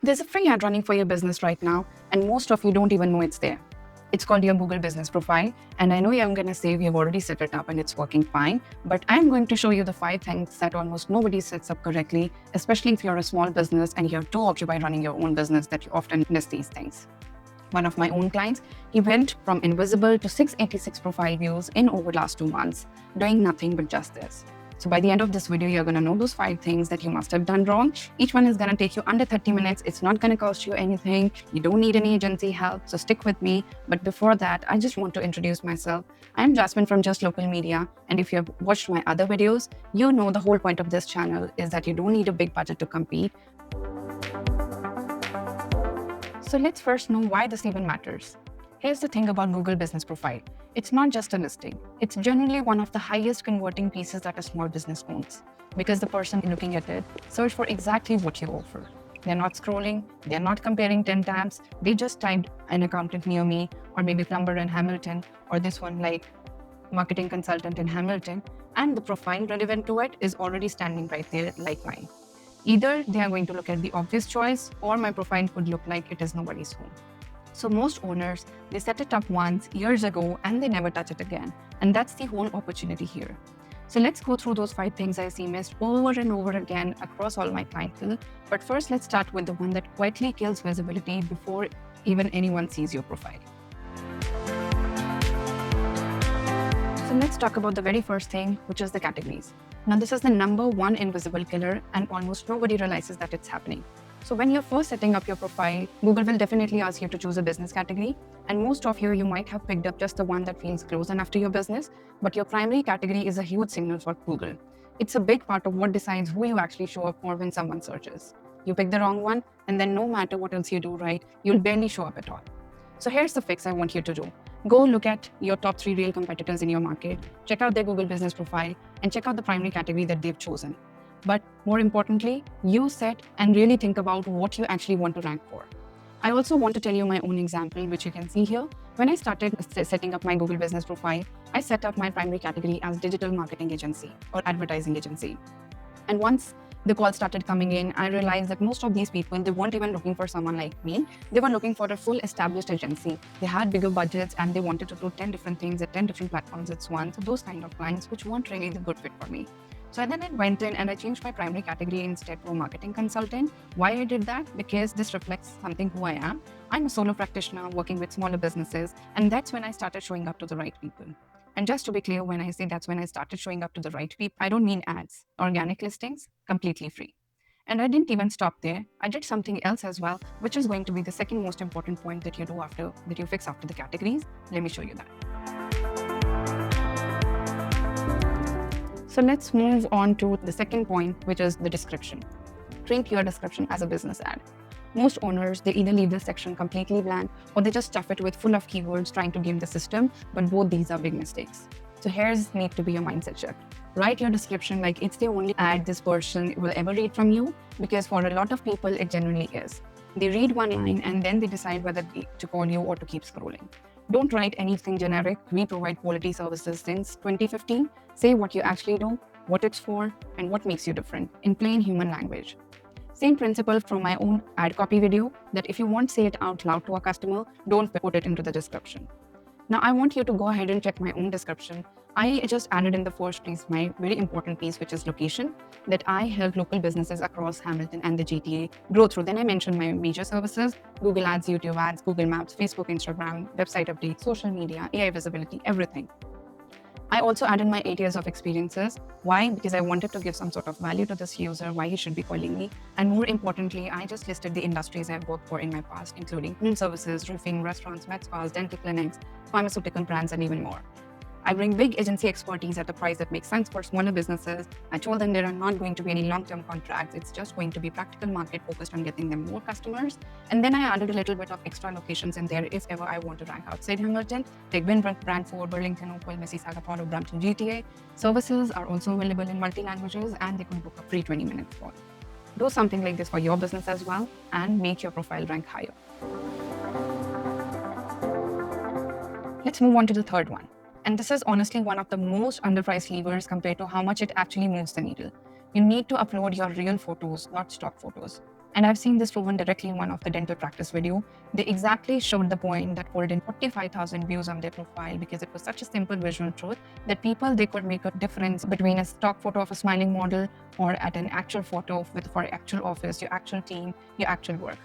There's a free ad running for your business right now, and most of you don't even know it's there. It's called your Google Business Profile, and I know you're going to say we've already set it up and it's working fine, but I'm going to show you the 5 things that almost nobody sets up correctly, especially if you're a small business and you're too occupied running your own business that you often miss these things. One of my own clients, he went from invisible to 686 profile views in over the last 2 months, doing nothing but just this. So by the end of this video, you're going to know those 5 things that you must have done wrong. Each one is going to take you under 30 minutes. It's not going to cost you anything. You don't need any agency help, so stick with me. But before that, I just want to introduce myself. I'm Jasmine from Just Local Media, and if you've watched my other videos, you know the whole point of this channel is that you don't need a big budget to compete. So let's first know why this even matters. Here's the thing about Google Business Profile. It's not just a listing. It's generally one of the highest converting pieces that a small business owns, because the person looking at it search for exactly what you offer. They're not scrolling, they're not comparing 10 tabs, they just typed an accountant near me, or maybe plumber in Hamilton, or this one like marketing consultant in Hamilton, and the profile relevant to it is already standing right there like mine. Either they are going to look at the obvious choice, or my profile could look like it is nobody's home. So most owners, they set it up once, years ago, and they never touch it again. And that's the whole opportunity here. So let's go through those 5 things I see missed over and over again across all my clientele. But first, let's start with the one that quietly kills visibility before even anyone sees your profile. So let's talk about the very first thing, which is the categories. Now, this is the #1 invisible killer, and almost nobody realizes that it's happening. So when you're first setting up your profile, Google will definitely ask you to choose a business category. And most of you might have picked up just the one that feels close enough to your business, but your primary category is a huge signal for Google. It's a big part of what decides who you actually show up for when someone searches. You pick the wrong one, and then no matter what else you do right, you'll barely show up at all. So here's the fix I want you to do. Go look at your top 3 real competitors in your market, check out their Google Business Profile, and check out the primary category that they've chosen. But more importantly, you set and really think about what you actually want to rank for. I also want to tell you my own example, which you can see here. When I started setting up my Google Business Profile, I set up my primary category as digital marketing agency or advertising agency. And once the calls started coming in, I realized that most of these people, they weren't even looking for someone like me. They were looking for a full established agency. They had bigger budgets and they wanted to do 10 different things at 10 different platforms at once. So those kind of clients, which weren't really the good fit for me. So then I went in and I changed my primary category instead to a marketing consultant. Why I did that? Because this reflects something who I am. I'm a solo practitioner working with smaller businesses, and that's when I started showing up to the right people. And just to be clear, when I say that's when I started showing up to the right people, I don't mean ads, organic listings, completely free. And I didn't even stop there. I did something else as well, which is going to be the second most important point that you do after, that you fix after the categories. Let me show you that. So let's move on to the second point, which is the description. Treat your description as a business ad. Most owners, they either leave this section completely blank or they just stuff it with full of keywords trying to game the system, but both these are big mistakes. So here's need to be a mindset shift. Write your description like it's the only ad this person will ever read from you, because for a lot of people, it genuinely is. They read one line and then they decide whether to call you or to keep scrolling. Don't write anything generic. We provide quality services since 2015. Say what you actually do, what it's for, and what makes you different in plain human language. Same principle from my own ad copy video, that if you won't say it out loud to a customer, don't put it into the description. Now, I want you to go ahead and check my own description. I just added in the first piece, my very important piece, which is location, that I help local businesses across Hamilton and the GTA grow through. Then I mentioned my major services: Google Ads, YouTube Ads, Google Maps, Facebook, Instagram, website updates, social media, AI visibility, everything. I also added my 8 years of experiences. Why? Because I wanted to give some sort of value to this user, why he should be calling me. And more importantly, I just listed the industries I've worked for in my past, including home services, roofing, restaurants, med spas, dental clinics, pharmaceutical brands, and even more. I bring big agency expertise at a price that makes sense for smaller businesses. I told them there are not going to be any long-term contracts. It's just going to be practical market focused on getting them more customers. And then I added a little bit of extra locations in there if ever I want to rank outside Hamilton. Take Brantford, Burlington, Oakville, Mississauga, Toronto, Brampton, GTA. Services are also available in multi-languages, and they can book a free 20-minute call. Do something like this for your business as well and make your profile rank higher. Let's move on to the third one. And this is honestly one of the most underpriced levers compared to how much it actually moves the needle. You need to upload your real photos, not stock photos. And I've seen this proven directly in one of the dental practice video. They exactly showed the point that pulled in 45,000 views on their profile because it was such a simple visual truth that they could make a difference between a stock photo of a smiling model or at an actual photo for actual office, your actual team, your actual work.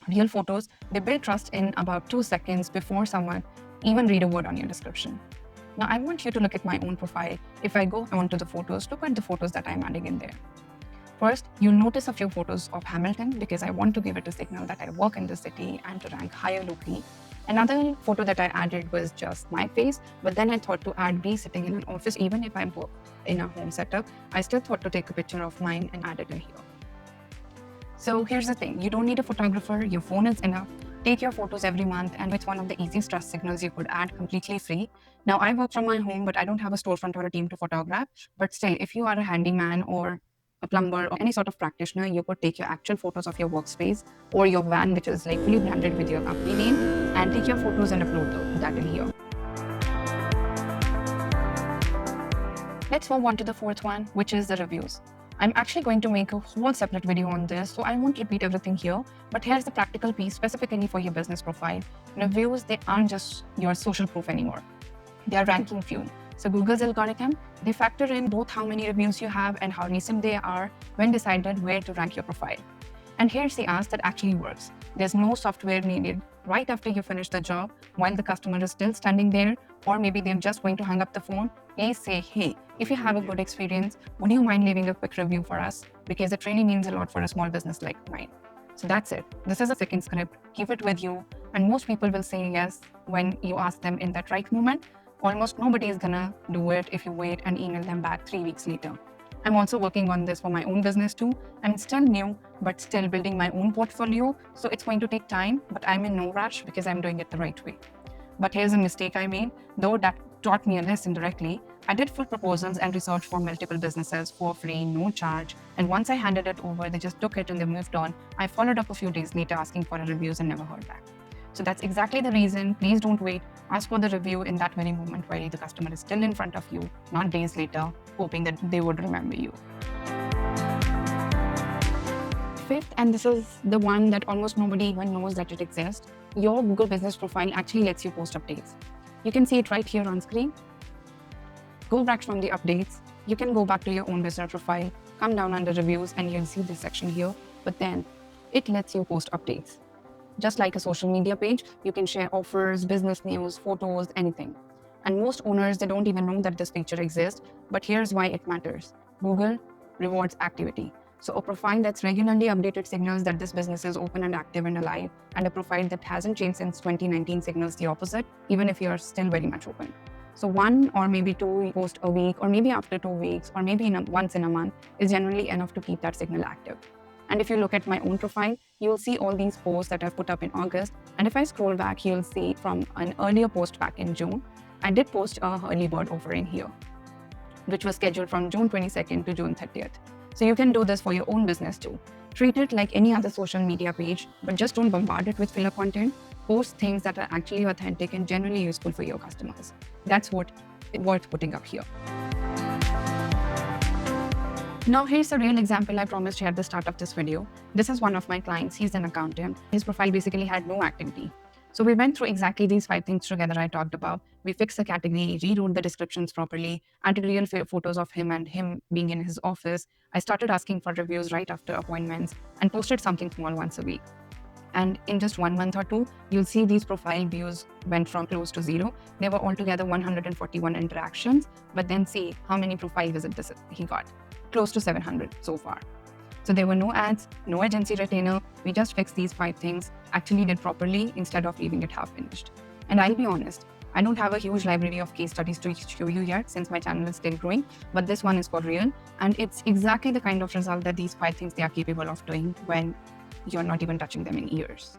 Real photos, they build trust in about 2 seconds before someone even read a word on your description. Now, I want you to look at my own profile. If I go onto the photos, look at the photos that I'm adding in there. First, you'll notice a few photos of Hamilton because I want to give it a signal that I work in the city and to rank higher locally. Another photo that I added was just my face, but then I thought to add me sitting in an office. Even if I work in a home setup, I still thought to take a picture of mine and add it in here. So here's the thing, you don't need a photographer, your phone is enough. Take your photos every month, and it's one of the easiest trust signals you could add completely free. Now, I work from my home, but I don't have a storefront or a team to photograph. But still, if you are a handyman or a plumber or any sort of practitioner, you could take your actual photos of your workspace or your van, which is like fully branded with your company name, and take your photos and upload that in here. Let's move on to the fourth one, which is the reviews. I'm actually going to make a whole separate video on this, so I won't repeat everything here, but here's the practical piece specifically for your business profile. Reviews, they aren't just your social proof anymore. They are ranking fuel. So Google's algorithm, they factor in both how many reviews you have and how recent they are when decided where to rank your profile. And here's the ask that actually works. There's no software needed right after you finish the job while the customer is still standing there, or maybe they're just going to hang up the phone. Please say, hey, if you have a good experience, would you mind leaving a quick review for us? Because it really means a lot for a small business like mine. So that's it. This is a second script. Keep it with you. And most people will say yes when you ask them in that right moment. Almost nobody is gonna do it if you wait and email them back 3 weeks later. I'm also working on this for my own business too. I'm still new, but still building my own portfolio. So it's going to take time, but I'm in no rush because I'm doing it the right way. But here's a mistake I made, though that taught me a lesson directly. I did full proposals and research for multiple businesses for free, no charge. And once I handed it over, they just took it and they moved on. I followed up a few days later asking for reviews and never heard back. So that's exactly the reason. Please don't wait. Ask for the review in that very moment while the customer is still in front of you, not days later, hoping that they would remember you. Fifth, and this is the one that almost nobody even knows that it exists, your Google Business Profile actually lets you post updates. You can see it right here on screen. Go back from the updates. You can go back to your own business profile, come down under reviews, and you'll see this section here. But then it lets you post updates. Just like a social media page, you can share offers, business news, photos, anything. And most owners, they don't even know that this feature exists, but here's why it matters. Google rewards activity. So a profile that's regularly updated signals that this business is open and active and alive, and a profile that hasn't changed since 2019 signals the opposite, even if you're still very much open. So 1 or maybe 2 posts a week, or maybe after 2 weeks, or maybe once in a month is generally enough to keep that signal active. And if you look at my own profile, you'll see all these posts that I've put up in August. And if I scroll back, you'll see from an earlier post back in June, I did post a early bird offer in here, which was scheduled from June 22nd to June 30th. So you can do this for your own business too. Treat it like any other social media page, but just don't bombard it with filler content. Post things that are actually authentic and genuinely useful for your customers. That's what worth putting up here. Now here's a real example I promised you at the start of this video. This is one of my clients. He's an accountant. His profile basically had no activity. So we went through exactly these 5 things together I talked about. We fixed the category, rewrote the descriptions properly, added real photos of him and him being in his office. I started asking for reviews right after appointments and posted something small once a week. And in just 1 month or 2, you'll see these profile views went from close to 0. There were altogether 141 interactions, but then see how many profile visits he got. Close to 700 so far. So there were no ads, no agency retainer. We just fixed these 5 things, actually did properly instead of leaving it half finished. And I'll be honest, I don't have a huge library of case studies to show you yet since my channel is still growing, but this one is for real. And it's exactly the kind of result that these 5 things they are capable of doing when you're not even touching them in years.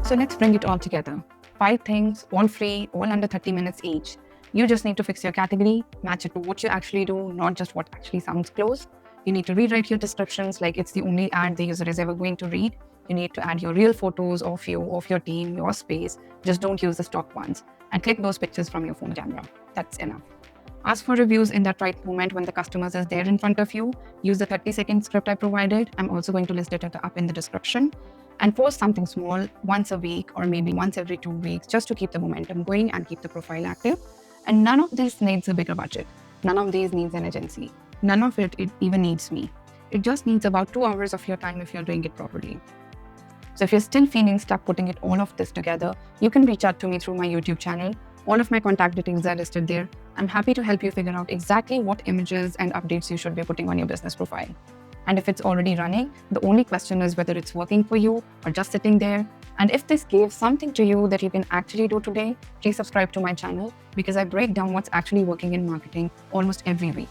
So let's bring it all together. 5 things, all free, all under 30 minutes each. You just need to fix your category, match it to what you actually do, not just what actually sounds close. You need to rewrite your descriptions like it's the only ad the user is ever going to read. You need to add your real photos of you, of your team, your space. Just don't use the stock ones. And click those pictures from your phone camera. That's enough. Ask for reviews in that right moment when the customers is there in front of you. Use the 30-second script I provided. I'm also going to list it up in the description. And post something small once a week or maybe once every 2 weeks just to keep the momentum going and keep the profile active. And none of this needs a bigger budget. None of these needs an agency. None of it even needs me. It just needs about 2 hours of your time if you're doing it properly. So if you're still feeling stuck putting all of this together, you can reach out to me through my YouTube channel. All of my contact details are listed there. I'm happy to help you figure out exactly what images and updates you should be putting on your business profile. And if it's already running, the only question is whether it's working for you or just sitting there. And if this gave something to you that you can actually do today, please subscribe to my channel because I break down what's actually working in marketing almost every week.